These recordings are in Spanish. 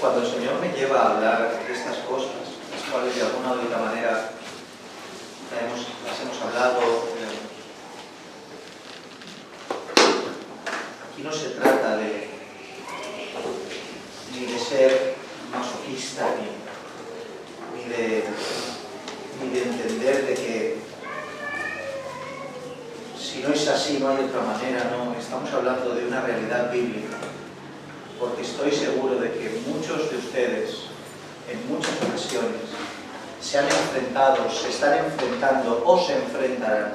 Cuando el Señor me lleva a hablar de estas cosas, las cuales de alguna u otra manera las hemos hablado, aquí no se trata ni de ser masoquista, ni de entender de que si no es así no hay otra manera. No, estamos hablando de una realidad bíblica, porque estoy seguro de que muchos de ustedes en muchas ocasiones se han enfrentado, se están enfrentando o se enfrentarán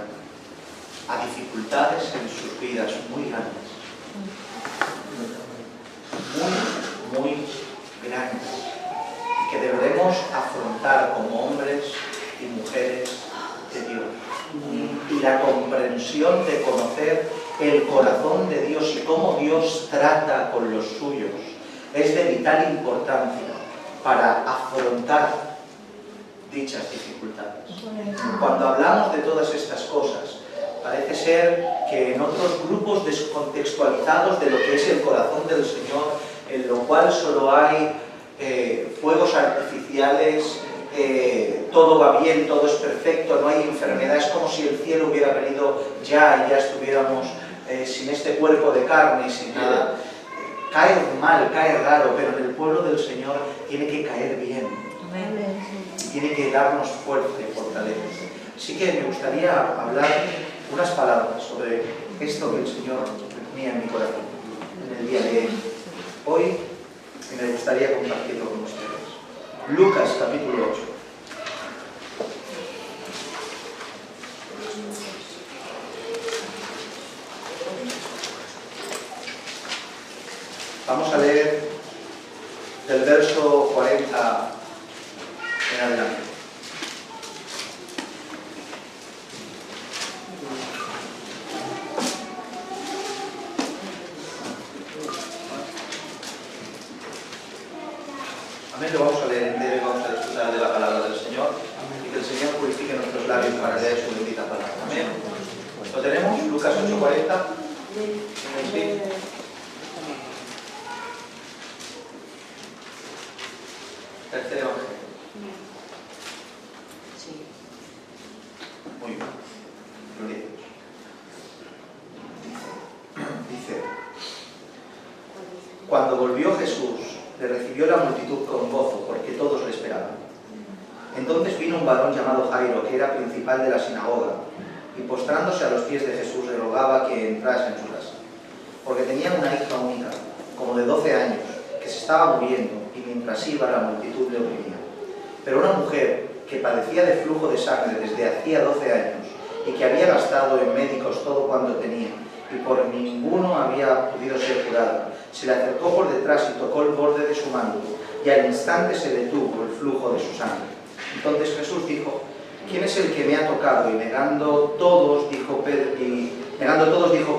a dificultades en sus vidas muy grandes, muy grandes, y que deberemos afrontar como hombres y mujeres de Dios. Y la comprensión de conocer el corazón de Dios y cómo Dios trata con los suyos es de vital importancia para afrontar dichas dificultades. Cuando hablamos de todas estas cosas, parece ser que en otros grupos descontextualizados de lo que es el corazón del Señor, en lo cual solo hay fuegos artificiales, todo va bien, todo es perfecto, no hay enfermedad, es como si el cielo hubiera venido ya y ya estuviéramos sin este cuerpo de carne y sin nada. Cae mal, cae raro, pero en el pueblo del Señor tiene que caer bien. Y tiene que darnos fuerza y fortaleza. Así que me gustaría hablar unas palabras sobre esto que el Señor ponía en mi corazón en el día de hoy, y me gustaría compartirlo con ustedes. Lucas capítulo 8. Vamos a leer del verso 40 en adelante. Amén, lo vamos a leer entero y vamos a disfrutar de la palabra del Señor, y que el Señor purifique nuestros labios para leer su bendita palabra. Amén. ¿Lo tenemos? Lucas 8:40. ¿Sí? Tercer evangelio. Sí. Muy bien. Gloria a Dios. Dice: cuando volvió Jesús, le recibió la multitud con gozo, porque todos le esperaban. Entonces vino un varón llamado Jairo, que era principal de la sinagoga, y postrándose a los pies de Jesús le rogaba que entrase en su casa, porque tenía una hija única, como de 12 años, que se estaba muriendo, y mientras iba la multitud le oprimía. Pero una mujer que padecía de flujo de sangre desde hacía 12 años, y que había gastado en médicos todo cuanto tenía, y por ninguno había podido ser curada, se le acercó por detrás y tocó el borde de su manto, y al instante se detuvo el flujo de su sangre. Entonces Jesús dijo: ¿quién es el que me ha tocado? Y negando todos dijo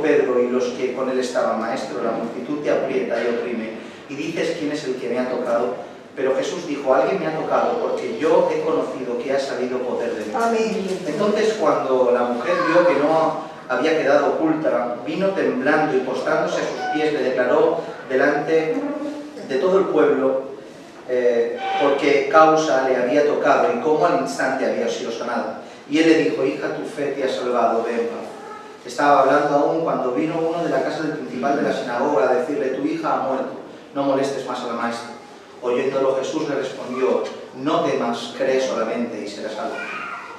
Pedro y los que con él estaban: Maestro, la multitud te aprieta y oprime, y dices: ¿quién es el que me ha tocado? Pero Jesús dijo: alguien me ha tocado, porque yo he conocido que ha salido poder de mí. Amén. Entonces, cuando la mujer vio que no había quedado oculta, vino temblando y postrándose a sus pies le declaró delante de todo el pueblo por qué causa le había tocado y cómo al instante había sido sanada. Y él le dijo: hija, tu fe te ha salvado, ven en paz. Estaba hablando aún cuando vino uno de la casa del principal de la sinagoga a decirle: tu hija ha muerto, no molestes más a la maestra. Oyéndolo Jesús le respondió: no temas, cree solamente y serás salvo.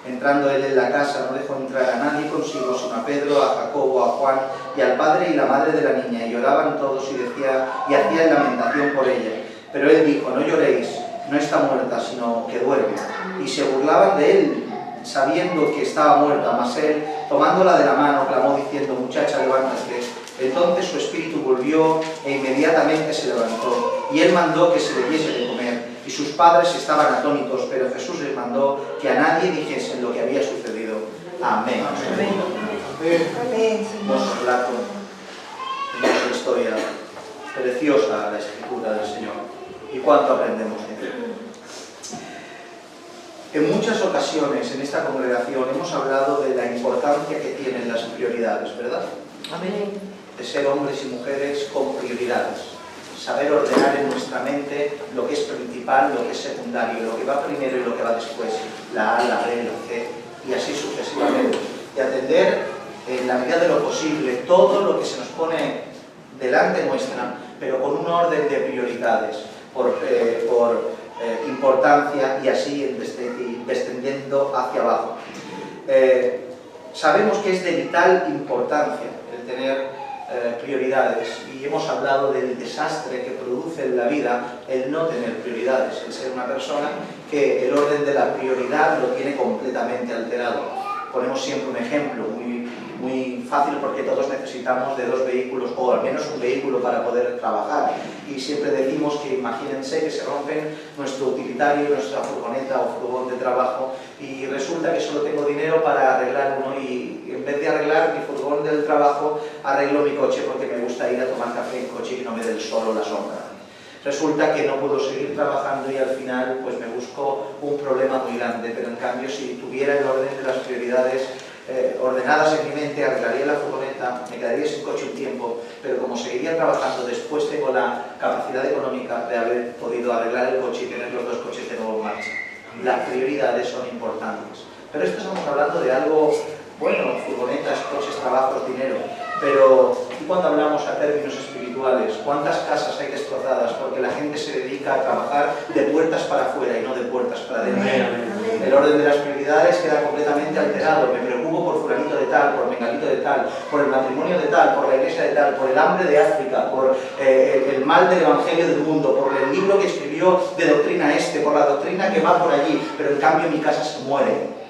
Entrando él en la casa no dejó entrar a nadie consigo, sino a Pedro, a Jacobo, a Juan y al padre y la madre de la niña, y lloraban todos y hacían lamentación por ella. Pero él dijo: no lloréis, no está muerta, sino que duerme. Y se burlaban de él, sabiendo que estaba muerta, mas él, tomándola de la mano, clamó diciendo: muchacha, levántate. Entonces su espíritu volvió e inmediatamente se levantó, y él mandó que se le diese de comer, y sus padres estaban atónitos, pero Jesús les mandó que a nadie dijesen lo que había sucedido. Amén. Amén. Hermoso relato, hermosa historia, preciosa la escritura del Señor, y cuánto aprendemos de él. En muchas ocasiones en esta congregación hemos hablado de la importancia que tienen las prioridades, ¿verdad? Amén. De ser hombres y mujeres con prioridades, saber ordenar en nuestra mente lo que es principal, lo que es secundario, lo que va primero y lo que va después, la A, la B, la C, y así sucesivamente. Y atender en la medida de lo posible todo lo que se nos pone delante nuestra, pero con un orden de prioridades, por importancia, y así descendiendo hacia abajo. Sabemos que es de vital importancia el tener prioridades, y hemos hablado del desastre que produce en la vida el no tener prioridades, el ser una persona que el orden de la prioridad lo tiene completamente alterado. Ponemos siempre un ejemplo muy fácil, porque todos necesitamos de 2 vehículos, o al menos un vehículo para poder trabajar, y siempre decimos que imagínense que se rompen nuestro utilitario, nuestra furgoneta o furgón de trabajo, y resulta que solo tengo dinero para arreglar uno, y en vez de arreglar mi furgón del trabajo, arreglo mi coche porque me gusta ir a tomar café en coche y que no me dé el sol o la sombra. Resulta que no puedo seguir trabajando y al final pues me busco un problema muy grande, pero en cambio si tuviera el orden de las prioridades ordenadas en mi mente, arreglaría la furgoneta, me quedaría sin coche un tiempo, pero como seguiría trabajando, después tengo la capacidad económica de haber podido arreglar el coche y tener los 2 coches de nuevo en marcha. Las prioridades son importantes. Pero esto estamos hablando de algo, bueno, furgonetas, coches, trabajos, dinero, pero ¿y cuando hablamos a términos espirituales? ¿Cuántas casas hay destrozadas porque la gente se dedica a trabajar de puertas para afuera y no de puertas para adentro? El orden de las prioridades queda completamente alterado. Me preocupo por fulanito de tal, por menganito de tal, por el matrimonio de tal, por la iglesia de tal, por el hambre de África, por el mal del evangelio del mundo, por el libro que escribió de doctrina por la doctrina que va por allí, pero en cambio mi casa se muere.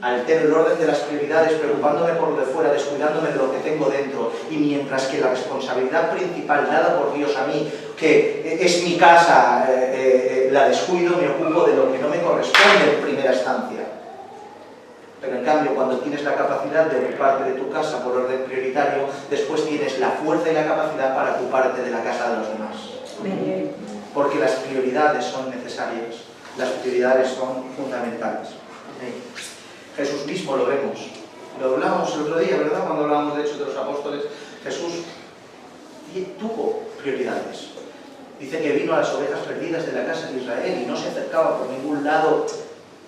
Altero el orden de las prioridades, preocupándome por lo de fuera, descuidándome de lo que tengo dentro, y mientras que la responsabilidad principal dada por Dios a mí, que es mi casa, la descuido, me ocupo de lo que no me corresponde en primera instancia. Pero en cambio, cuando tienes la capacidad de ocuparte de tu casa por orden prioritario, después tienes la fuerza y la capacidad para ocuparte de la casa de los demás. Porque las prioridades son necesarias, las prioridades son fundamentales. Jesús mismo lo vemos. Lo hablamos el otro día, ¿verdad? Cuando hablábamos de Hechos de los Apóstoles, Jesús tuvo prioridades. Dice que vino a las ovejas perdidas de la casa de Israel y no se acercaba por ningún lado,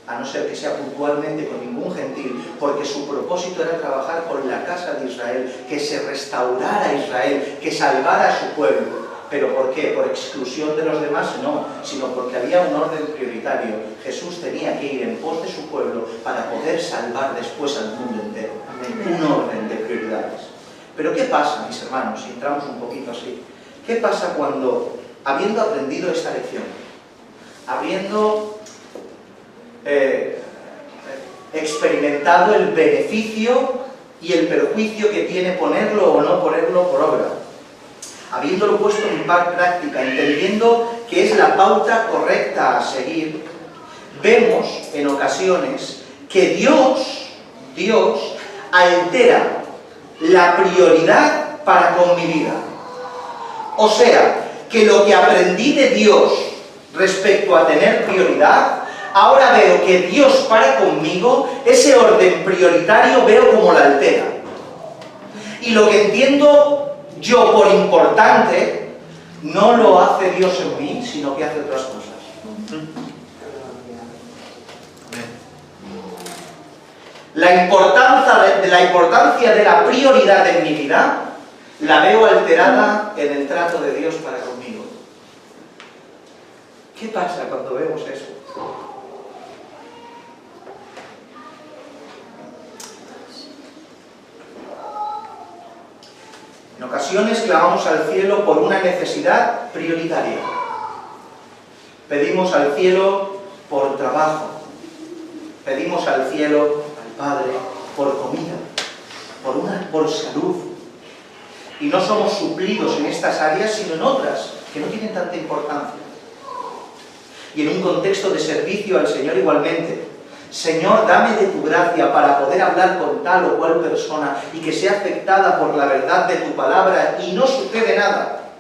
a no ser que sea puntualmente con ningún gentil, porque su propósito era trabajar con la casa de Israel, que se restaurara Israel, que salvara a su pueblo. ¿Pero por qué? ¿Por exclusión de los demás? No, sino porque había un orden prioritario. Jesús tenía que ir en pos de su pueblo para poder salvar después al mundo entero. Un orden de prioridades. Pero ¿qué pasa, mis hermanos, si entramos un poquito así? ¿Qué pasa cuando, habiendo aprendido esta lección, habiendo experimentado el beneficio y el perjuicio que tiene ponerlo o no ponerlo por obra, habiéndolo puesto en práctica, entendiendo que es la pauta correcta a seguir, vemos en ocasiones que Dios altera la prioridad para con mi vida. O sea, que lo que aprendí de Dios respecto a tener prioridad, ahora veo que Dios para conmigo, ese orden prioritario veo como la altera. Y lo que entiendo yo por importante, no lo hace Dios en mí, sino que hace otras cosas. La importancia de la prioridad en mi vida la veo alterada en el trato de Dios para conmigo. ¿Qué pasa cuando vemos eso? En ocasiones clamamos al cielo por una necesidad prioritaria. Pedimos al cielo por trabajo. Pedimos al cielo, al Padre, por comida, por salud. Y no somos suplidos en estas áreas, sino en otras, que no tienen tanta importancia. Y en un contexto de servicio al Señor igualmente. Señor, dame de tu gracia para poder hablar con tal o cual persona y que sea afectada por la verdad de tu palabra y no sucede nada.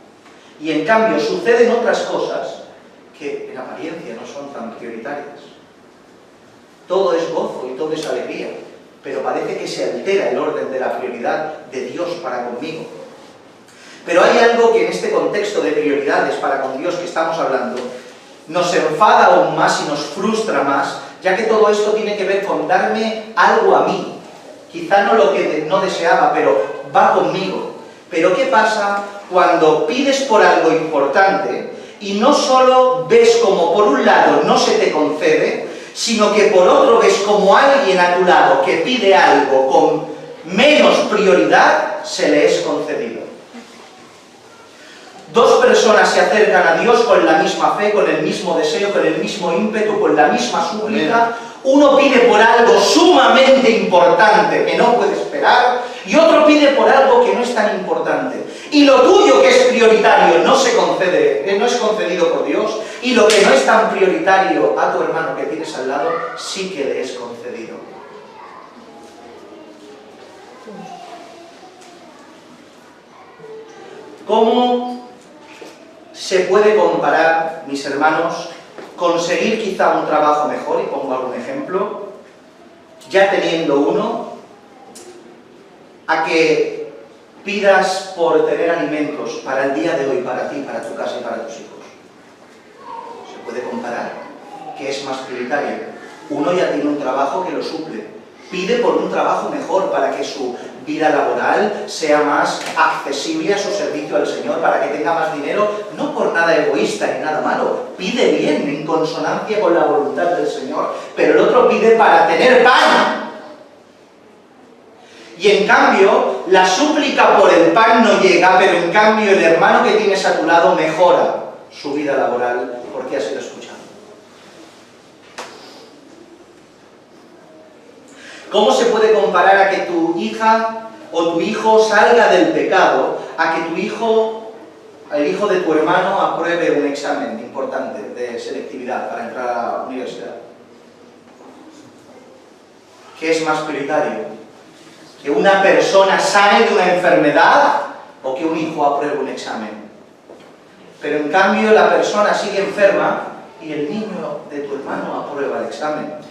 Y en cambio suceden otras cosas que en apariencia no son tan prioritarias. Todo es gozo y todo es alegría, pero parece que se altera el orden de la prioridad de Dios para conmigo. Pero hay algo que en este contexto de prioridades para con Dios que estamos hablando, nos enfada aún más y nos frustra más, ya que todo esto tiene que ver con darme algo a mí. Quizá no lo que no deseaba, pero va conmigo. Pero ¿qué pasa cuando pides por algo importante y no solo ves como por un lado no se te concede, sino que por otro ves como alguien a tu lado que pide algo con menos prioridad, se le es concedido? Dos personas se acercan a Dios con la misma fe, con el mismo deseo, con el mismo ímpetu, con la misma súplica. Uno pide por algo sumamente importante que no puede esperar, y otro pide por algo que no es tan importante. Y lo tuyo que es prioritario no se concede, no es concedido por Dios, y lo que no es tan prioritario a tu hermano que tienes al lado, sí que le es concedido. ¿Cómo se puede comparar, mis hermanos, conseguir quizá un trabajo mejor, y pongo algún ejemplo, ya teniendo uno, a que pidas por tener alimentos para el día de hoy, para ti, para tu casa y para tus hijos? ¿Se puede comparar? ¿Qué es más prioritario? Uno ya tiene un trabajo que lo suple, pide por un trabajo mejor para que su vida laboral sea más accesible a su servicio al Señor, para que tenga más dinero, no por nada egoísta ni nada malo, pide bien, en consonancia con la voluntad del Señor, pero el otro pide para tener pan. Y en cambio, la súplica por el pan no llega, pero en cambio el hermano que tienes a tu lado mejora su vida laboral porque ha sido escuchado. ¿Cómo se puede comparar a que tu hija o tu hijo salga del pecado, a que tu hijo, el hijo de tu hermano, apruebe un examen importante de selectividad para entrar a la universidad? ¿Qué es más prioritario? ¿Que una persona sane de una enfermedad o que un hijo apruebe un examen? Pero en cambio la persona sigue enferma y el niño de tu hermano aprueba el examen.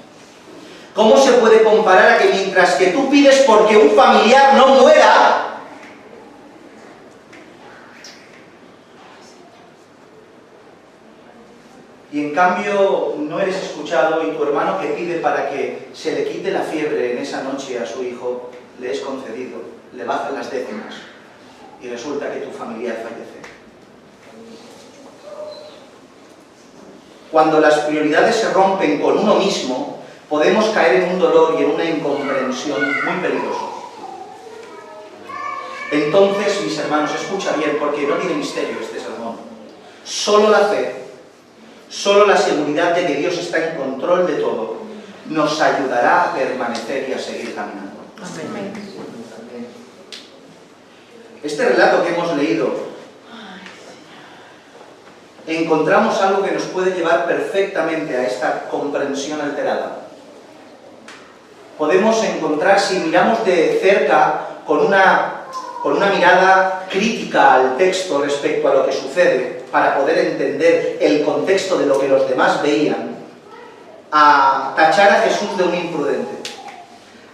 ¿Cómo se puede comparar a que mientras que tú pides porque un familiar no muera, y en cambio no eres escuchado, y tu hermano que pide para que se le quite la fiebre en esa noche a su hijo, le es concedido, le bajan las décimas y resulta que tu familiar fallece? Cuando las prioridades se rompen con uno mismo, podemos caer en un dolor y en una incomprensión muy peligroso. Entonces, mis hermanos, escucha bien, porque no tiene misterio este sermón. Solo la fe, solo la seguridad de que Dios está en control de todo, nos ayudará a permanecer y a seguir caminando. Amén. Este relato que hemos leído, encontramos algo que nos puede llevar perfectamente a esta comprensión alterada. Podemos encontrar, si miramos de cerca, con una mirada crítica al texto respecto a lo que sucede, para poder entender el contexto de lo que los demás veían, a tachar a Jesús de un imprudente,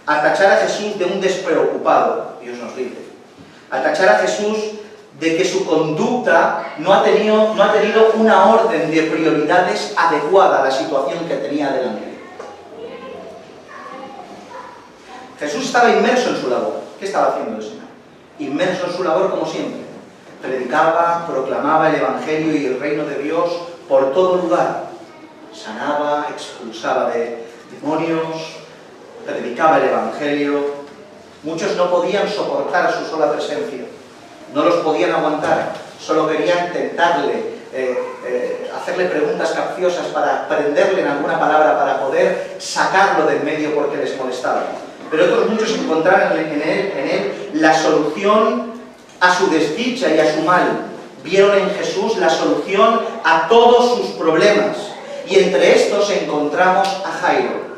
a tachar a Jesús de un despreocupado, Dios nos libre, a tachar a Jesús de que su conducta no ha tenido una orden de prioridades adecuada a la situación que tenía delante. Jesús estaba inmerso en su labor. ¿Qué estaba haciendo el Señor? Inmerso en su labor como siempre. Predicaba, proclamaba el Evangelio y el reino de Dios por todo lugar. Sanaba, expulsaba de demonios, predicaba el Evangelio. Muchos no podían soportar su sola presencia. No los podían aguantar. Solo querían tentarle, hacerle preguntas capciosas para prenderle en alguna palabra, para poder sacarlo del medio porque les molestaba. Pero otros muchos encontraron en él la solución a su desdicha y a su mal. Vieron en Jesús la solución a todos sus problemas. Y entre estos encontramos a Jairo.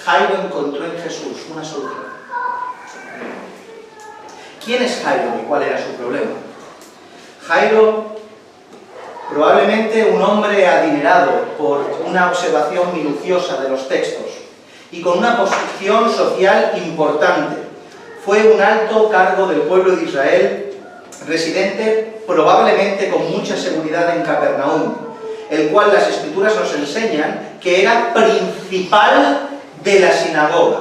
Jairo encontró en Jesús una solución. ¿Quién es Jairo y cuál era su problema? Jairo, probablemente un hombre adinerado por una observación minuciosa de los textos y con una posición social importante, fue un alto cargo del pueblo de Israel, residente probablemente con mucha seguridad en Capernaum, el cual las Escrituras nos enseñan que era principal de la sinagoga.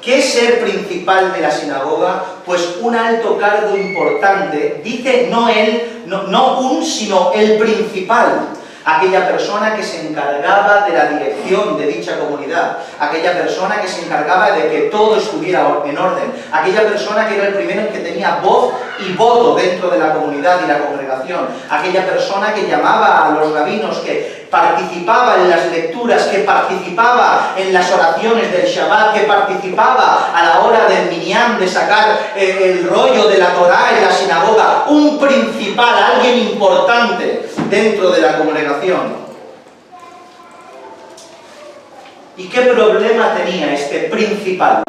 ¿Qué es ser principal de la sinagoga? Pues un alto cargo importante, dice no un, sino el principal. Aquella persona que se encargaba de la dirección de dicha comunidad, aquella persona que se encargaba de que todo estuviera en orden, aquella persona que era el primero que tenía voz y voto dentro de la comunidad y la congregación, aquella persona que llamaba a los rabinos, que participaba en las lecturas, que participaba en las oraciones del Shabbat, que participaba a la hora del minyan, de sacar el rollo de la Torá en la sinagoga, un principal, alguien importante dentro de la congregación. ¿Y qué problema tenía este principal?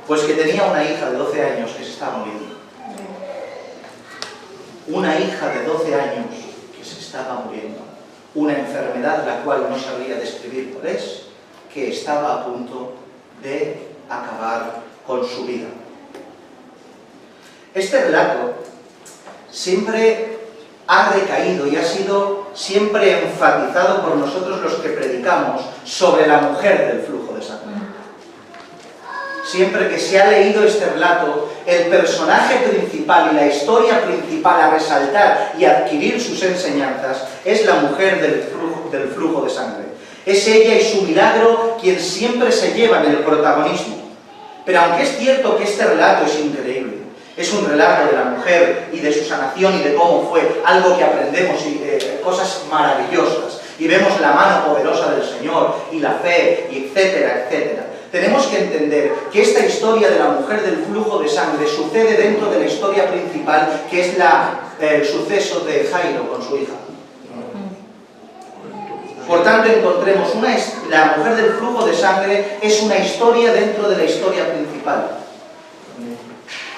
Pues que tenía una hija de 12 años que se estaba muriendo. Una hija de 12 años que se estaba muriendo. Una enfermedad la cual no sabría describir cuál es, que estaba a punto de acabar con su vida. Este relato siempre ha recaído y ha sido siempre enfatizado por nosotros los que predicamos sobre la mujer del flujo de sangre. Siempre que se ha leído este relato, el personaje principal y la historia principal a resaltar y adquirir sus enseñanzas es la mujer del flujo de sangre. Es ella y su milagro quien siempre se llevan el protagonismo. Pero aunque es cierto que este relato es increíble, es un relato de la mujer y de su sanación y de cómo fue, algo que aprendemos, cosas maravillosas, y vemos la mano poderosa del Señor, y la fe, y etcétera, etcétera. Tenemos que entender que esta historia de la mujer del flujo de sangre sucede dentro de la historia principal, que es el suceso de Jairo con su hija. Por tanto, encontremos, la mujer del flujo de sangre es una historia dentro de la historia principal.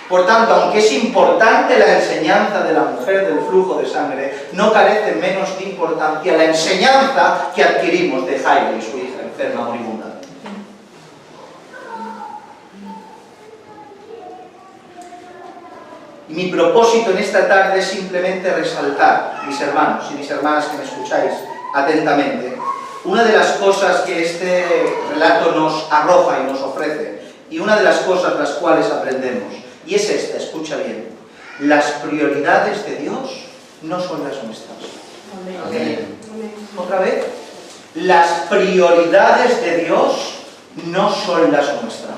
Por tanto, aunque es importante la enseñanza de la mujer del flujo de sangre, no carece menos de importancia la enseñanza que adquirimos de Jairo y su hija enferma moribunda. Y mi propósito en esta tarde es simplemente resaltar, mis hermanos y mis hermanas que me escucháis atentamente, una de las cosas que este relato nos arroja y nos ofrece, y una de las cosas las cuales aprendemos, y es esta, escucha bien: las prioridades de Dios no son las nuestras. Amén. Otra vez, las prioridades de Dios no son las nuestras.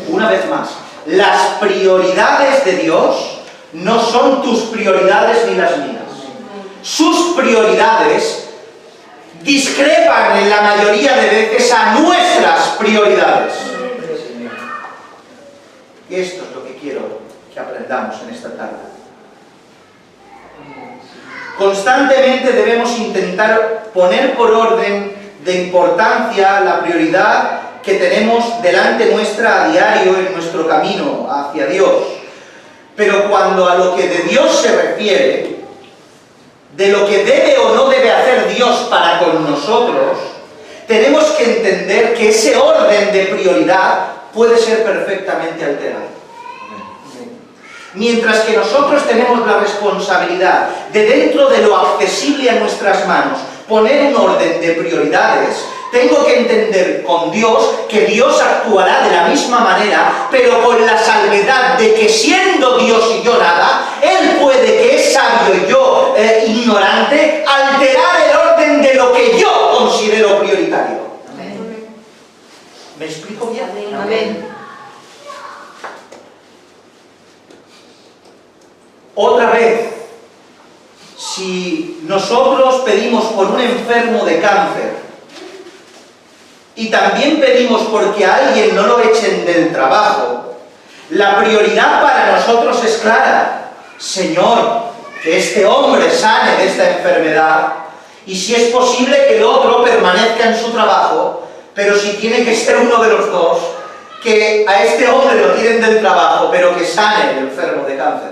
Una vez más, las prioridades de Dios no son tus prioridades ni las mías. Sus prioridades discrepan en la mayoría de veces a nuestras prioridades. Y esto es lo que quiero que aprendamos en esta tarde. Constantemente debemos intentar poner por orden de importancia la prioridad que tenemos delante nuestra a diario en nuestro camino hacia Dios. Pero cuando a lo que de Dios se refiere, de lo que debe o no debe hacer Dios para con nosotros, tenemos que entender que ese orden de prioridad puede ser perfectamente alterado. Mientras que nosotros tenemos la responsabilidad de, dentro de lo accesible a nuestras manos, poner un orden de prioridades, tengo que entender con Dios que Dios actuará de la misma manera, pero con la salvedad de que, siendo Dios y yo nada, Él puede, que es sabio y yo ignorante, alterar el orden de lo que yo considero prioritario. Amén. ¿Me explico bien? Amén. Otra vez, si nosotros pedimos por un enfermo de cáncer y también pedimos porque a alguien no lo echen del trabajo, la prioridad para nosotros es clara: Señor, que este hombre sane de esta enfermedad, y si es posible que el otro permanezca en su trabajo, pero si tiene que ser uno de los dos, que a este hombre lo tiren del trabajo, pero que sane el enfermo de cáncer.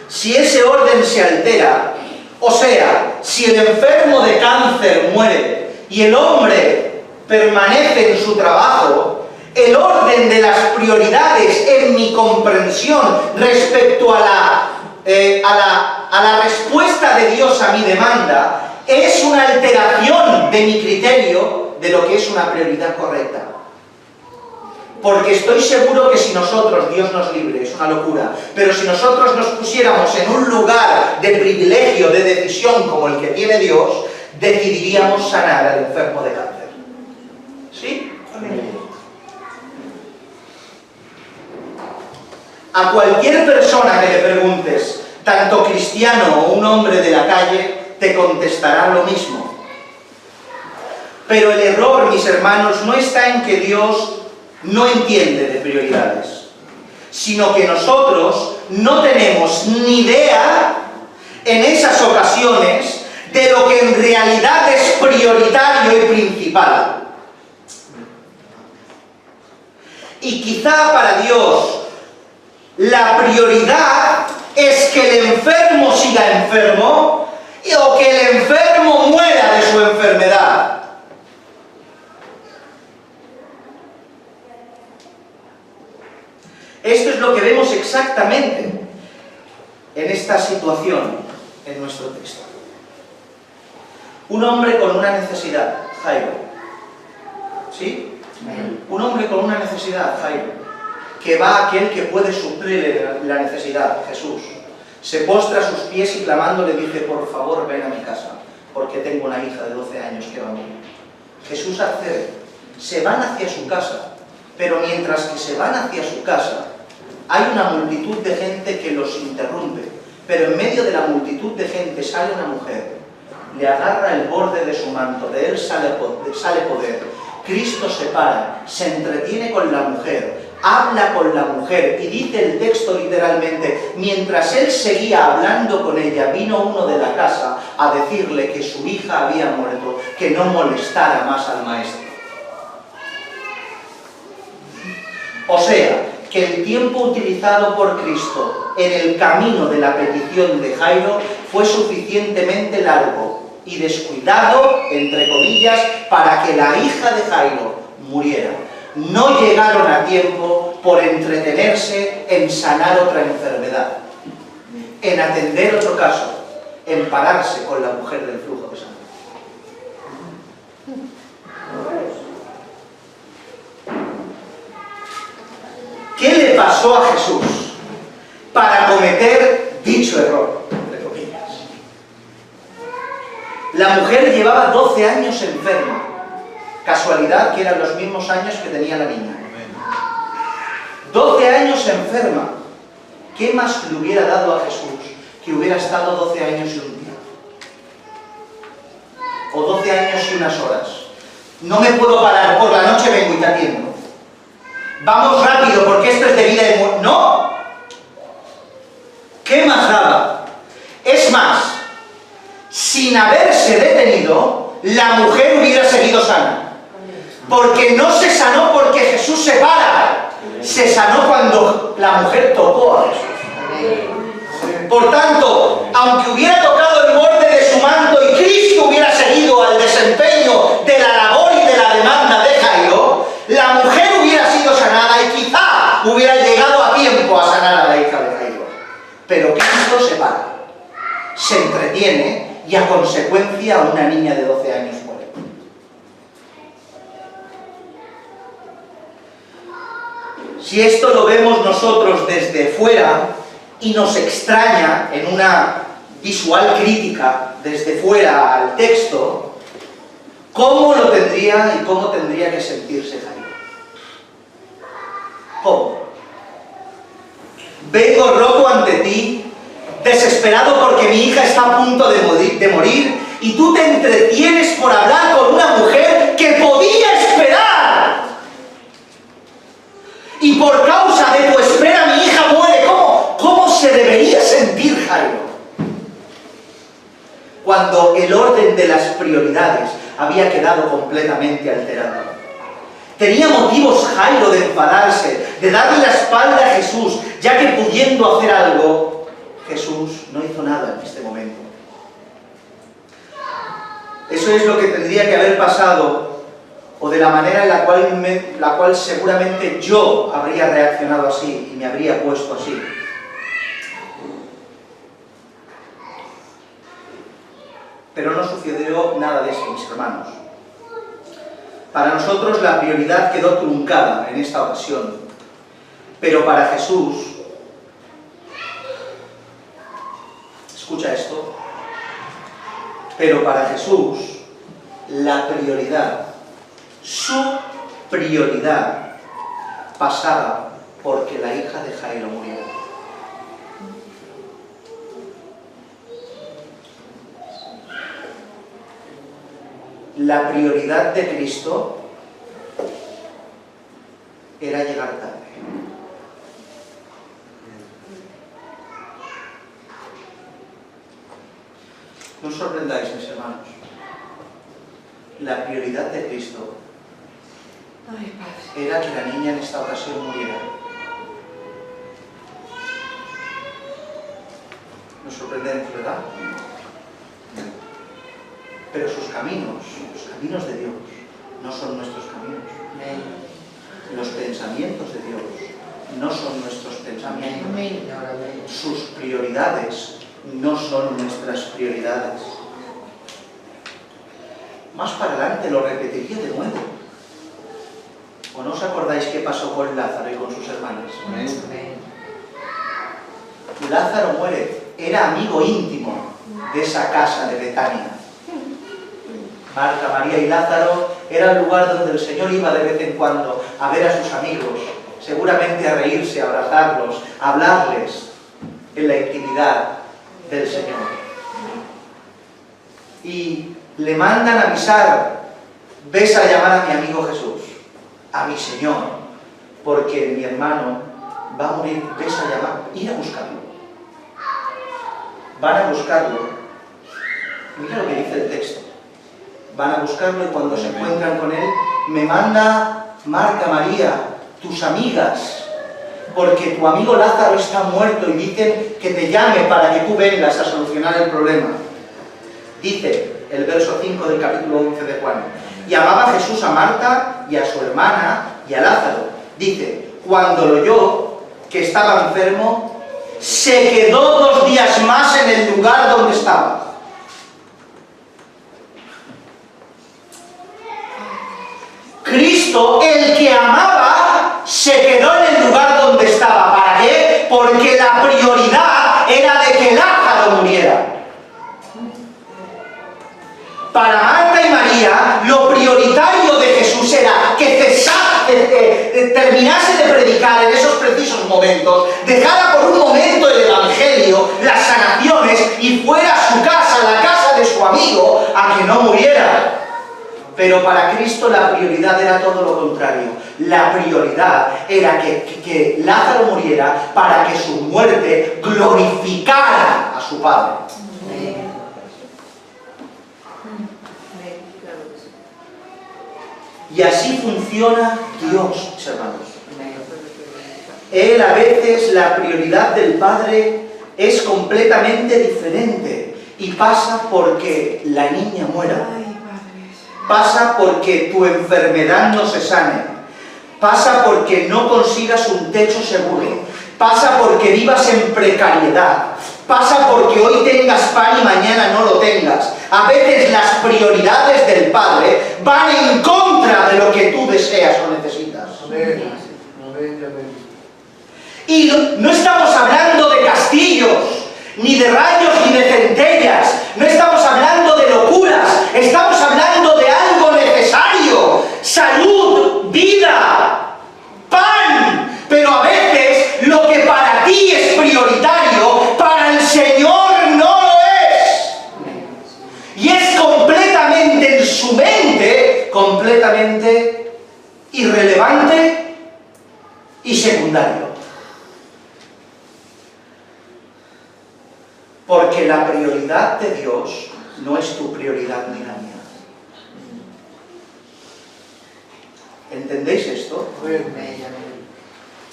Si ese orden se altera, o sea, si el enfermo de cáncer muere y el hombre permanece en su trabajo, el orden de las prioridades en mi comprensión respecto a la respuesta de Dios a mi demanda es una alteración de mi criterio de lo que es una prioridad correcta. Porque estoy seguro que si nosotros, Dios nos libre, es una locura, pero si nosotros nos pusiéramos en un lugar de privilegio, de decisión como el que tiene Dios, decidiríamos sanar al enfermo de cáncer. ¿Sí? Amén. A cualquier persona que le preguntes, tanto cristiano o un hombre de la calle, te contestará lo mismo. Pero el error, mis hermanos, no está en que Dios no entiende de prioridades, sino que nosotros no tenemos ni idea en esas ocasiones de lo que en realidad es prioritario y principal. Y quizá para Dios la prioridad es que el enfermo siga enfermo o que el enfermo muera de su enfermedad. Esto es lo que vemos exactamente en esta situación en nuestro texto. Un hombre con una necesidad, Jairo. ¿Sí? Un hombre con una necesidad, Jairo, que va a aquel que puede suplir la necesidad, Jesús. Se postra a sus pies y clamando le dice, por favor ven a mi casa, porque tengo una hija de 12 años que va a morir. Jesús accede, se van hacia su casa, pero mientras que se van hacia su casa, hay una multitud de gente que los interrumpe, pero en medio de la multitud de gente sale una mujer, le agarra el borde de su manto, de él sale poder. Cristo se para, se entretiene con la mujer, habla con la mujer y dice el texto literalmente, mientras él seguía hablando con ella, vino uno de la casa a decirle que su hija había muerto, que no molestara más al maestro. O sea, que el tiempo utilizado por Cristo en el camino de la petición de Jairo fue suficientemente largo y descuidado, entre comillas, para que la hija de Jairo muriera. No llegaron a tiempo por entretenerse en sanar otra enfermedad, en atender otro caso, en pararse con la mujer del flujo de sangre. ¿Qué le pasó a Jesús para cometer dicho error? Entre comillas. La mujer llevaba 12 años enferma. Casualidad que eran los mismos años que tenía la niña. 12 años enferma. ¿Qué más le hubiera dado a Jesús que hubiera estado 12 años y un día? O 12 años y unas horas. No me puedo parar, por la noche vengo y te atiendo. Vamos rápido, porque esto es de vida y muerte. ¡No! ¿Qué más daba? Es más, sin haberse detenido, la mujer hubiera seguido sana. Porque no se sanó porque Jesús se para. Se sanó cuando la mujer tocó a Jesús. Por tanto, aunque hubiera tocado el borde de su manto y Cristo hubiera seguido al desempeño de la labor y de la demanda de Jairo, la mujer hubiera sido sanada y quizá hubiera llegado a tiempo a sanar a la hija de Jairo. Pero Cristo se para, se entretiene y a consecuencia una niña de 12 años muere. Si esto lo vemos nosotros desde fuera y nos extraña en una visual crítica desde fuera al texto, ¿cómo lo tendría y cómo tendría que sentirse Jairo? ¿Cómo? Vengo roto ante ti, desesperado porque mi hija está a punto de morir, y tú te entretienes por hablar con una mujer que podía esperar. Y por causa de tu espera mi hija muere. ¿Cómo se debería sentir Jairo? Cuando el orden de las prioridades había quedado completamente alterado. Tenía motivos Jairo de enfadarse, de darle la espalda a Jesús, ya que pudiendo hacer algo, Jesús no hizo nada en este momento. Eso es lo que tendría que haber pasado, o de la manera en la cual seguramente yo habría reaccionado así y me habría puesto así. Pero no sucedió nada de eso, mis hermanos. Para nosotros la prioridad quedó truncada en esta ocasión, pero para Jesús, escucha esto, pero para Jesús la prioridad, su prioridad, pasaba porque la hija de Jairo muriera. La prioridad de Cristo era llegar tarde. No os sorprendáis, mis hermanos. La prioridad de Cristo era que la niña en esta ocasión muriera. Nos sorprendemos, ¿verdad? Pero sus caminos, los caminos de Dios, no son nuestros caminos. Los pensamientos de Dios no son nuestros pensamientos. Sus prioridades no son nuestras prioridades. Más para adelante lo repetiría de nuevo. ¿O no os acordáis qué pasó con Lázaro y con sus hermanos? Lázaro muere, era amigo íntimo de esa casa de Betania. Marta, María y Lázaro era el lugar donde el Señor iba de vez en cuando a ver a sus amigos, seguramente a reírse, a abrazarlos, a hablarles en la intimidad del Señor. Y le mandan a avisar: ves a llamar a mi amigo Jesús, a mi Señor, porque mi hermano va a morir, ves a llamar, ir a buscarlo. Van a buscarlo. Mira lo que dice el texto. Van a buscarlo y cuando se encuentran con él, me manda Marta, María, tus amigas, porque tu amigo Lázaro está muerto y dicen que te llame para que tú vengas a solucionar el problema. Dice el verso 5 del capítulo 11 de Juan: y amaba Jesús a Marta y a su hermana y a Lázaro. Dice, cuando lo oyó que estaba enfermo, se quedó 2 días más en el lugar donde estaba. Cristo, el que amaba, se quedó en el lugar donde estaba. ¿Para qué? Porque la prioridad era de que Lázaro muriera. Para Marta y María, lo prioritario de Jesús era que terminase de predicar en esos precisos momentos, dejara por un momento el Evangelio, las sanaciones, y fuera a su casa, la casa de su amigo, a que no muriera. Pero para Cristo la prioridad era todo lo contrario. La prioridad era que Lázaro muriera para que su muerte glorificara a su Padre. Y así funciona Dios, hermanos. Él, a veces, la prioridad del Padre es completamente diferente y pasa porque la niña muera. Pasa porque tu enfermedad no se sane. Pasa porque no consigas un techo seguro. Pasa porque vivas en precariedad. Pasa porque hoy tengas pan y mañana no lo tengas. A veces las prioridades del Padre van en contra de lo que tú deseas o necesitas. Y no estamos hablando de castillos, ni de rayos, ni de centellas. No estamos hablando de locuras. Estamos hablando de algo necesario. Salud, vida, pan. Pero a veces lo que para ti es prioritario, para el Señor no lo es. Y es completamente en su mente, completamente irrelevante y secundario. Porque la prioridad de Dios no es tu prioridad ni la mía. ¿Entendéis esto?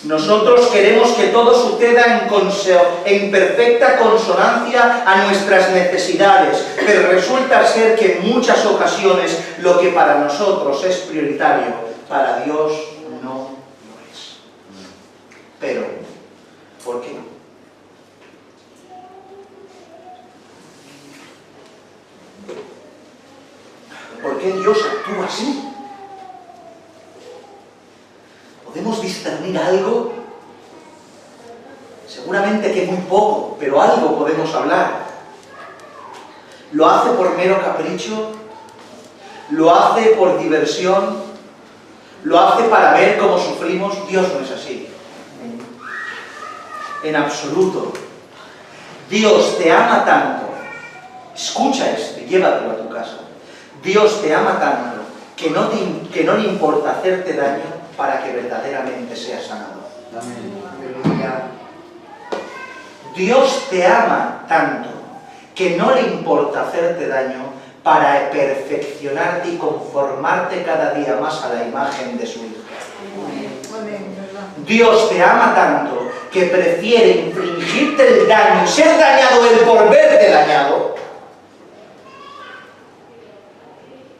Nosotros queremos que todo suceda en perfecta consonancia a nuestras necesidades, pero resulta ser que en muchas ocasiones lo que para nosotros es prioritario, para Dios no lo es. Pero, ¿por qué? ¿Por qué Dios actúa así? ¿Podemos discernir algo? Seguramente que muy poco, pero algo podemos hablar. ¿Lo hace por mero capricho? ¿Lo hace por diversión? ¿Lo hace para ver cómo sufrimos? Dios no es así. En absoluto. Dios te ama tanto. Escucha esto y llévatelo a tu casa. Dios te ama tanto que no le importa hacerte daño para que verdaderamente seas sanado. Amén. Dios te ama tanto que no le importa hacerte daño para perfeccionarte y conformarte cada día más a la imagen de su Hijo. Dios te ama tanto que prefiere infligirte el daño y ser dañado Él por verte dañado,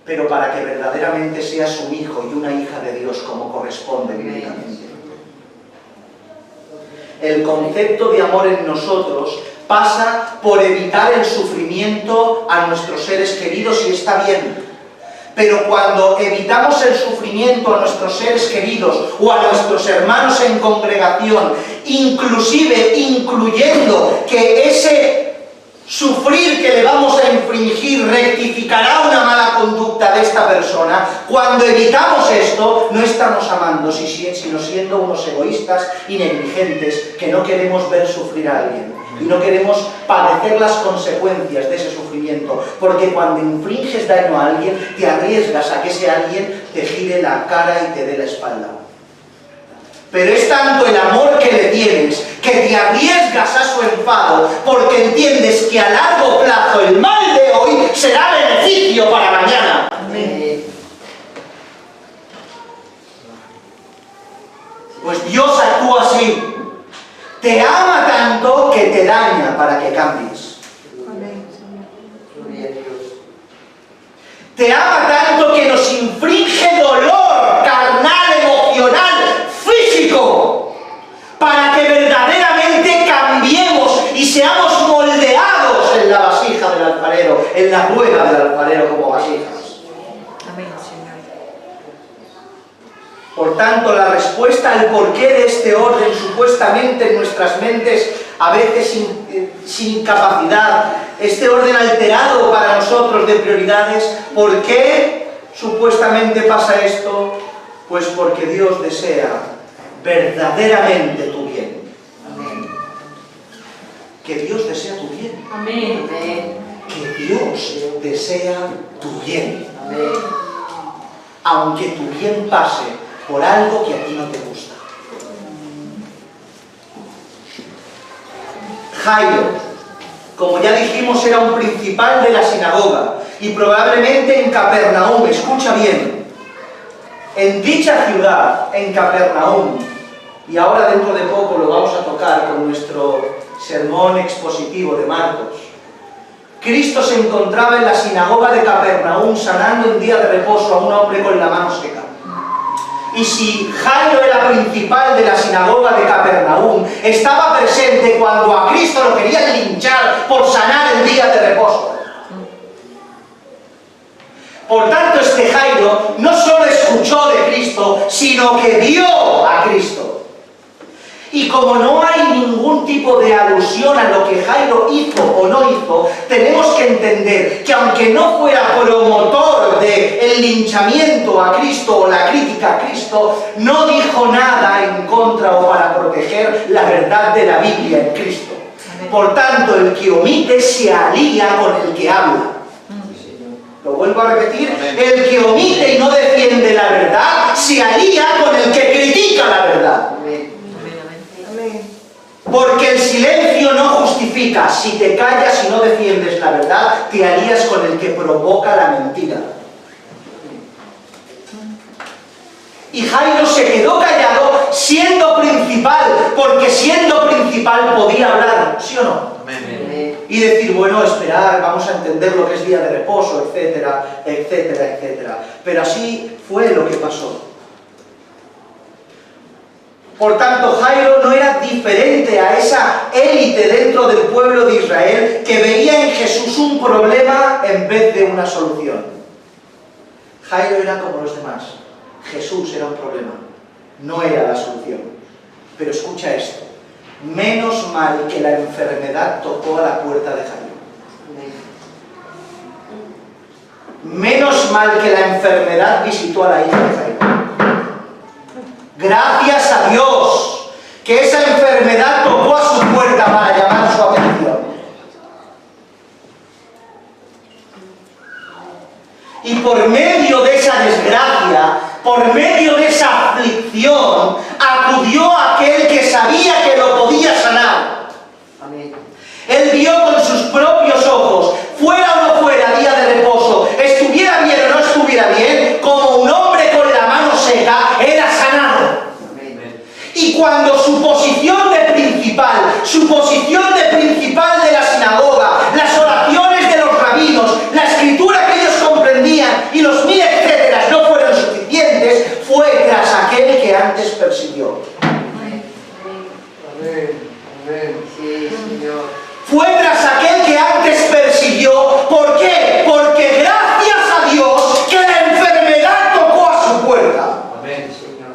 pero para que verdaderamente seas un hijo y una hija de Dios como corresponde bíblicamente. El concepto de amor en nosotros pasa por evitar el sufrimiento a nuestros seres queridos y está bien. Pero cuando evitamos el sufrimiento a nuestros seres queridos o a nuestros hermanos en congregación, inclusive incluyendo que ese sufrir que le vamos a infringir rectificará una mala conducta de esta persona, cuando evitamos esto, no estamos amando, sino siendo unos egoístas y negligentes que no queremos ver sufrir a alguien y no queremos padecer las consecuencias de ese sufrimiento, porque cuando infringes daño a alguien, te arriesgas a que ese alguien te gire la cara y te dé la espalda. Pero es tanto el amor que le tienes, que te arriesgas a su enfado, porque entiendes que a largo plazo el mal de hoy será beneficio para mañana. Amén. Pues Dios actúa así. Te ama tanto que te daña para que cambies. Amén. Te ama tanto que nos inflige dolor carnal, emocional, físico, para que verdaderamente cambiemos y seamos moldeados en la vasija del alfarero, en la rueda del alfarero como vasijas. Amén, Señor. Por tanto, la respuesta al porqué de este orden supuestamente en nuestras mentes, a veces sin capacidad, este orden alterado para nosotros de prioridades, ¿por qué supuestamente pasa esto? Pues porque Dios desea verdaderamente tu bien. Amén. Que Dios desea tu bien. Amén. Que Dios desea tu bien. Amén. Aunque tu bien pase por algo que a ti no te gusta. Jairo, como ya dijimos, era un principal de la sinagoga y probablemente en Capernaum, escucha bien, en dicha ciudad, en Capernaum, y ahora dentro de poco lo vamos a tocar con nuestro sermón expositivo de Marcos, Cristo se encontraba en la sinagoga de Capernaum sanando en día de reposo a un hombre con la mano seca. Y si Jairo era principal de la sinagoga de Capernaum, estaba presente cuando a Cristo lo querían linchar por sanar el día de reposo. Por tanto, este Jairo no solo escuchó de Cristo, sino que vio a Cristo. Y como no hay ningún tipo de alusión a lo que Jairo hizo o no hizo, tenemos que entender que aunque no fuera promotor del linchamiento a Cristo o la crítica a Cristo, no dijo nada en contra o para proteger la verdad de la Biblia en Cristo. Por tanto, el que omite se alía con el que habla. Lo vuelvo a repetir, el que omite y no defiende la verdad se alía con el que critica la verdad. Porque el silencio no justifica. Si te callas y no defiendes la verdad, te alías con el que provoca la mentira. Y Jairo se quedó callado siendo principal, porque siendo principal podía hablar, ¿sí o no? Amén. Y decir, bueno, esperar, vamos a entender lo que es día de reposo, etcétera, etcétera, etcétera. Pero así fue lo que pasó. Por tanto, Jairo no era diferente a esa élite dentro del pueblo de Israel que veía en Jesús un problema en vez de una solución. Jairo era como los demás. Jesús era un problema, no era la solución. Pero escucha esto. Menos mal que la enfermedad tocó a la puerta de Jairo. Menos mal que la enfermedad visitó a la hija de Jairo. Gracias a Dios que esa enfermedad tocó a su puerta para llamar su atención. Y por medio de esa desgracia, por medio de esa aflicción, acudió a aquel que sabía que lo podía sanar. Amén. Él vio con sus propios ojos, fuera o no fuera día de reposo, estuviera bien o no estuviera bien, como un hombre con la mano seca era sanado. Amén. Y cuando su posición de principal de la sinagoga, las oraciones de los rabinos, la escritura que ellos comprendían y los 1000 etcéteras no fueron suficientes, fue tras aquel que antes persiguió. Amén. Amén. Sí, Señor. Fue tras aquel que antes persiguió. ¿Por qué? Porque gracias a Dios que la enfermedad tocó a su puerta. Amén, Señor.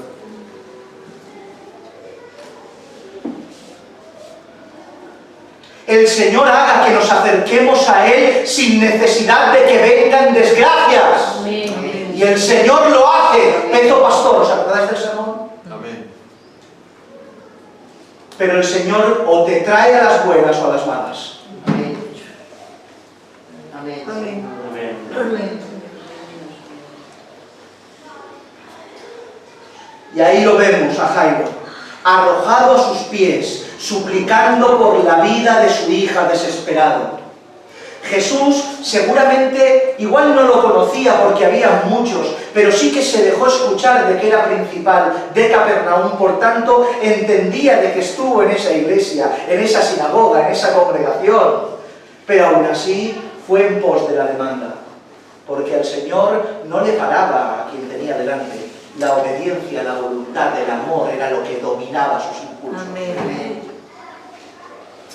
El Señor haga que nos acerquemos a Él sin necesidad de que vengan desgracias. Amén. Y el Señor lo hace. Peto pastor, ¿os acordáis del sermón? Amén. Pero el Señor o te trae a las buenas o a las malas. Amén. Amén. Amén. Amén. Amén. Y ahí lo vemos a Jairo, arrojado a sus pies, suplicando por la vida de su hija, desesperado. Jesús seguramente igual no lo conocía porque había muchos, pero sí que se dejó escuchar de que era principal de Capernaum, por tanto entendía de que estuvo en esa iglesia, en esa sinagoga, en esa congregación, pero aún así fue en pos de la demanda, porque al Señor no le paraba a quien tenía delante. La obediencia, la voluntad, el amor era lo que dominaba sus impulsos. Amén.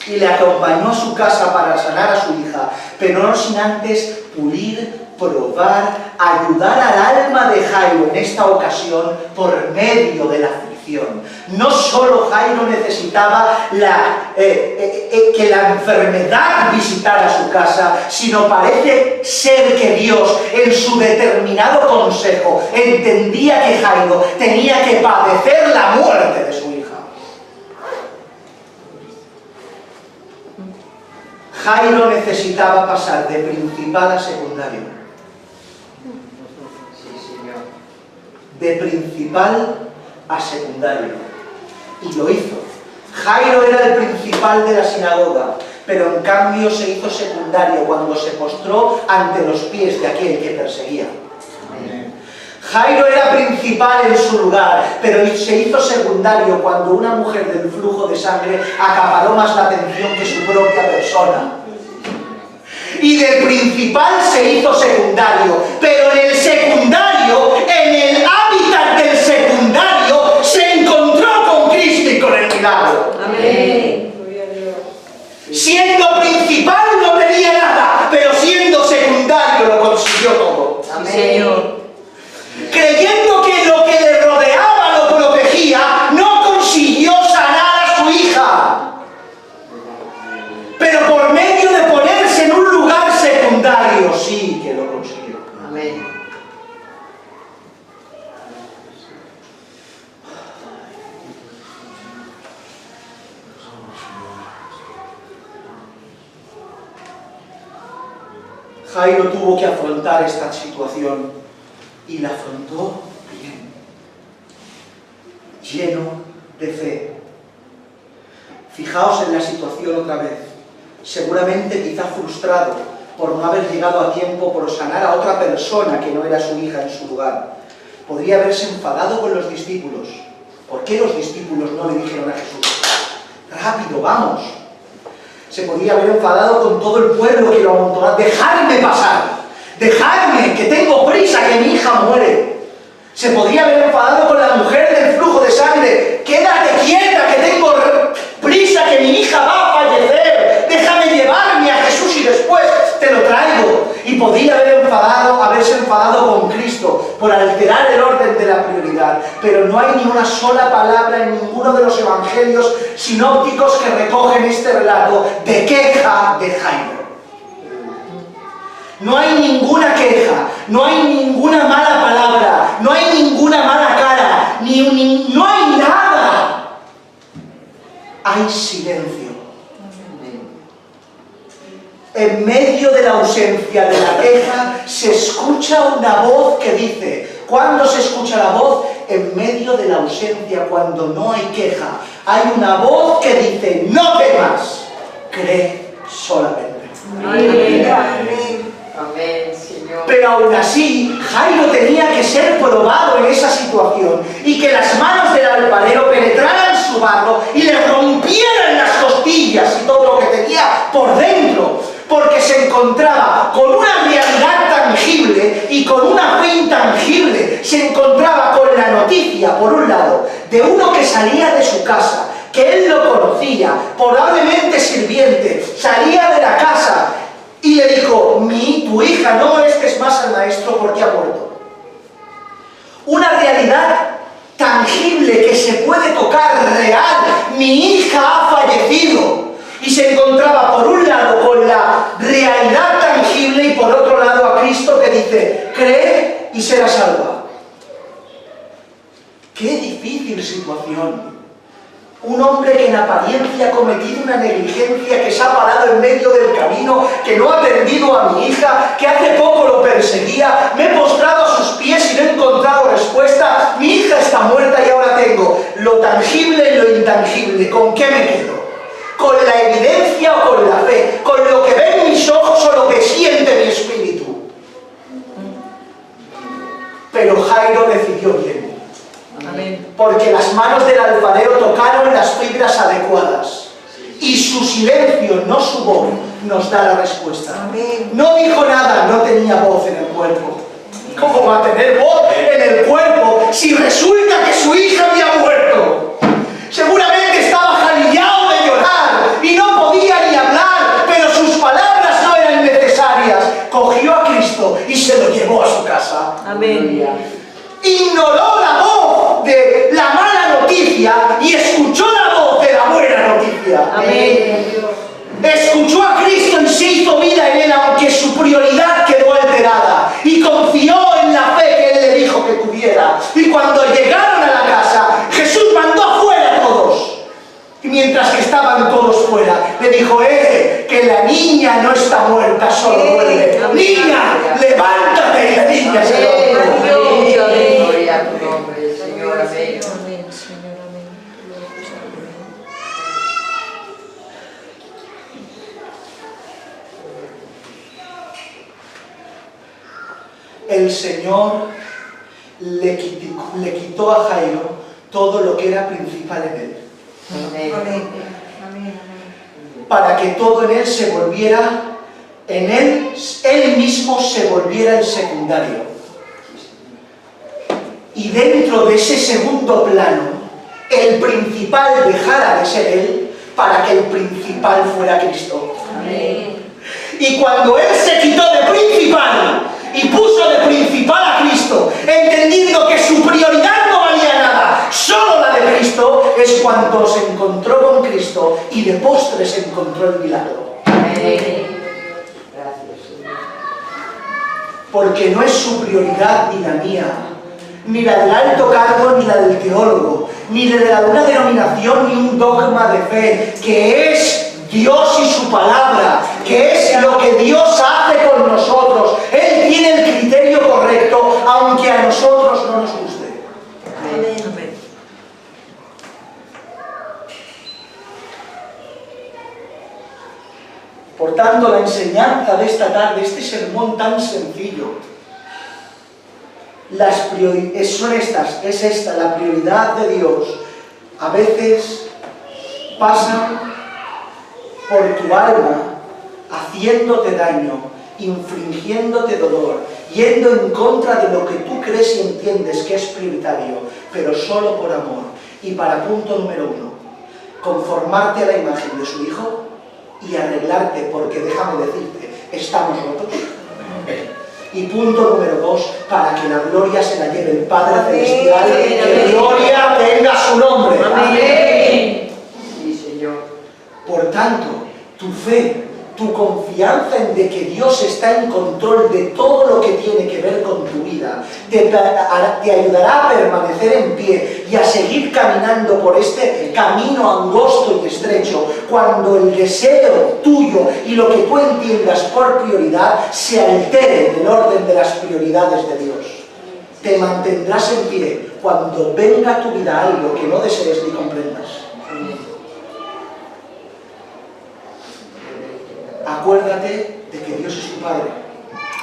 Y le acompañó a su casa para sanar a su hija, pero no sin antes pulir, probar, ayudar al alma de Jairo en esta ocasión por medio de la aflicción. No solo Jairo necesitaba que la enfermedad visitara su casa, sino parece ser que Dios, en su determinado consejo, entendía que Jairo tenía que padecer la muerte de su hija. Jairo necesitaba pasar de principal a secundario. Sí, Señor. De principal a secundario. Y lo hizo. Jairo era el principal de la sinagoga, pero en cambio se hizo secundario cuando se postró ante los pies de aquel que perseguía. Amén. Jairo era principal en su lugar, pero se hizo secundario cuando una mujer del flujo de sangre acaparó más la atención que su propia persona. Y del principal se hizo secundario, pero en el secundario, en el hábitat del secundario, se encontró con Cristo y con el milagro. Amén. Siendo principal no tenía nada, pero siendo secundario lo consiguió todo. Sí, Señor. Creyendo que lo que le rodeaba lo protegía, no consiguió sanar a su hija. Pero por medio de ponerse en un lugar secundario, sí que lo consiguió. Amén. Jairo tuvo que afrontar esta situación y la afrontó bien, lleno de fe. Fijaos en la situación otra vez. Seguramente quizá frustrado por no haber llegado a tiempo por sanar a otra persona que no era su hija en su lugar. Podría haberse enfadado con los discípulos. ¿Por qué los discípulos no le dijeron a Jesús: rápido, vamos? Se podía haber enfadado con todo el pueblo que lo amontonaba: dejadme pasar, dejadme, que tengo prisa, que mi hija muere. Se podría haber enfadado con la mujer del flujo de sangre: quédate quieta, que tengo prisa, que mi hija va a fallecer, déjame llevarme a Jesús y después te lo traigo. Y podría haberse enfadado con Cristo por alterar el orden de la prioridad. Pero no hay ni una sola palabra en ninguno de los evangelios sinópticos que recogen este relato de queja de Jairo. No hay ninguna queja, no hay ninguna mala palabra, no hay ninguna mala cara, no hay nada. Hay silencio. En medio de la ausencia de la queja se escucha una voz que dice: ¿cuándo se escucha la voz? En medio de la ausencia, cuando no hay queja, hay una voz que dice: no temas, cree solamente. Amén. Amén, Señor. Pero aún así, Jairo tenía que ser probado en esa situación y que las manos del alfarero penetraran su barro y le rompieran las costillas y todo lo que tenía por dentro, porque se encontraba con una realidad tangible y con una fe intangible. Se encontraba con la noticia, por un lado, de uno que salía de su casa, que él lo conocía, probablemente sirviente, salía de la casa y le dijo: tu hija, no molestes más al maestro porque ha muerto. Una realidad tangible que se puede tocar, real: mi hija ha fallecido. Y se encontraba por un lado con la realidad tangible y por otro lado a Cristo que dice: cree y será salva. ¡Qué difícil situación! Un hombre que en apariencia ha cometido una negligencia, que se ha parado en medio del camino, que no ha atendido a mi hija, que hace poco lo perseguía, me he postrado a sus pies y no he encontrado respuesta. Mi hija está muerta y ahora tengo lo tangible y lo intangible. ¿Con qué me quedo? ¿Con la evidencia o con la fe? ¿Con lo que ven mis ojos o lo que siente mi espíritu? Pero Jairo decidió bien. Amén. Porque las manos del alfarero tocaron las fibras adecuadas. Y su silencio, no su voz, nos da la respuesta. Amén. No dijo nada, no tenía voz en el cuerpo. ¿Cómo va a tener voz en el cuerpo si resulta que su hija había muerto? Seguramente estaba jalillado de llorar y no podía ni hablar, pero sus palabras no eran necesarias. Cogió a Cristo y se lo llevó a su casa. Amén. Ignoró la voz de la mala noticia y escuchó la voz de la buena noticia. Amén. Escuchó a Cristo y se hizo vida en él, aunque su prioridad quedó alterada, y confió en la fe que él le dijo que tuviera. Y cuando llegaron a la casa, Jesús mandó afuera a todos. Y mientras que estaban todos fuera, le dijo: que la niña no está muerta, solo duerme. Niña, levántate. Y la niña se levantó. Gloria a tu nombre, Señor. Amén. Amén, Señor, amén. El Señor le quitó a Jairo todo lo que era principal en él, Amén. para que todo en él se volviera, en él mismo se volviera el secundario. Y dentro de ese segundo plano, el principal dejara de ser él para que el principal fuera Cristo. Amén. Y cuando él se quitó de principal y puso de principal a Cristo, entendiendo que su prioridad no valía nada, solo la de Cristo, es cuando se encontró con Cristo y de postre se encontró el milagro. Amén. Gracias, Señor. Porque no es su prioridad ni la mía, ni la del alto cargo, ni la del teólogo, ni la de una denominación, ni un dogma de fe, que es Dios y su palabra, que es lo que Dios hace con nosotros. Él tiene el criterio correcto, aunque a nosotros no nos guste. Amén. Por tanto, la enseñanza de esta tarde, este sermón tan sencillo, es esta la prioridad de Dios, a veces pasan por tu alma haciéndote daño, infringiéndote dolor, yendo en contra de lo que tú crees y entiendes que es prioritario, pero solo por amor. Y para punto número 1, conformarte a la imagen de su Hijo y arreglarte, porque déjame decirte, estamos rotos. Y punto número 2, para que la gloria se la lleve el Padre Celestial, que gloria tenga su nombre. Amén. Sí, Señor. Por tanto, tu fe, tu confianza en de que Dios está en control de todo lo que tiene que ver con tu vida, te ayudará a permanecer en pie y a seguir caminando por este camino angosto y estrecho, cuando el deseo tuyo y lo que tú entiendas por prioridad se altere en el orden de las prioridades de Dios. Te mantendrás en pie cuando venga a tu vida algo que no desees ni comprendas. Acuérdate de que Dios es tu Padre.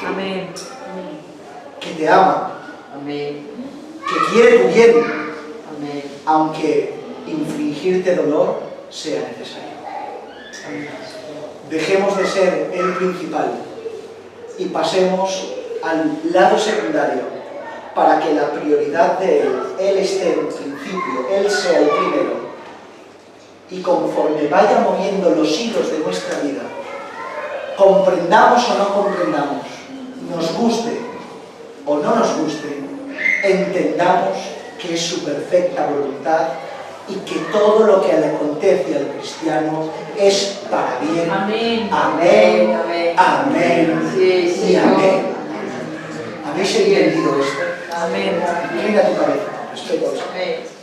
Amén. Que te ama. Amén. Que quiere tu bien. Amén. Aunque infligirte dolor sea necesario. Dejemos de ser el principal y pasemos al lado secundario para que la prioridad de Él esté en principio, Él sea el primero. Y conforme vaya moviendo los hilos de nuestra vida, comprendamos o no comprendamos, nos guste o no nos guste, entendamos que es su perfecta voluntad y que todo lo que le acontece al cristiano es para bien. Amén. Amén. Amén. Amén. Sí, Y Señor. amén. ¿Habéis entendido esto? Amén. Inclina tu cabeza. Respeto. Amén.